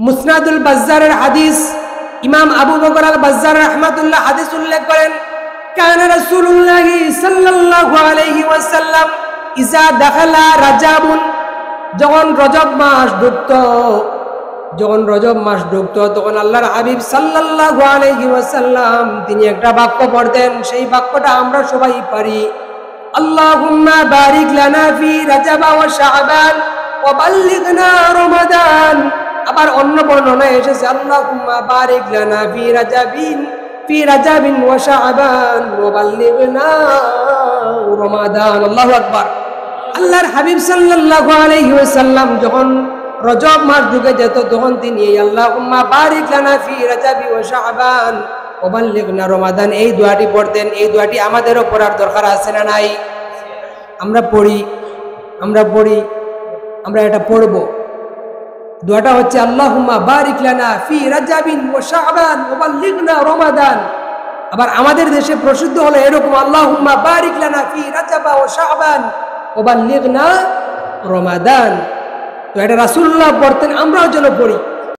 মুসনাদুল বাজ্জারের হাদিস, ইমাম আবু বকর আল বাজ্জার রাহমাতুল্লাহ হাদিস উল্লেখ করেন, কানা রাসূলুল্লাহ সাল্লাল্লাহু আলাইহি ওয়াসাল্লাম ইজা দাখালা রাজাবুন, যখন রজব মাস ঢুকতো তখন আল্লাহর হাবিব সাল্লাল্লাহু আলাইহি ওয়াসাল্লাম তিনি একটা বাক্য পড়তেন, সেই বাক্যটা আমরা সবাই পারি, আল্লাহুম্মা বারিক লানা ফি রাজাব ওয়া শাবান ওয়া বাল্লিগনা রমাদান। আবার অন্য বর্ণনায় এসেছে আল্লাহুম্মা বারিক লানা ফি রাজাবিন ওয়া শাবান ওয়া বাল্লিগনা রমাদান। আল্লাহু আকবার। আল্লাহর হাবিব সাল্লাল্লাহু আলাইহি ওয়াসাল্লাম যখন রজব মাস ঢুকে যেত তখন তিনি আল্লাহুম্মা বারিক লানা ফি রাজাবি ওয়া শাবান ওয়া বাল্লিগনা রমাদান এই দোয়াটি পড়তেন। এই দোয়াটি আমাদেরও পড়ার দরকার আছে না নাই? আমরা পড়ি, আমরা এটা পড়ব। দোয়াটা হচ্ছে আল্লাহুম্মা বারিক লানা ফি রাজাবিন ওয়া শাবান ওয়া বাল্লিগনা রমাদান। আবার আমাদের দেশে প্রসিদ্ধ হলো এরকম, আল্লাহুম্মা বারিক লানা ফি রাজাবা ওয়া শাবান ওয়া বাল্লিগনা রমাদান। তো এটা রাসূলুল্লাহ পড়তেন, আমরাও যেন পড়ি।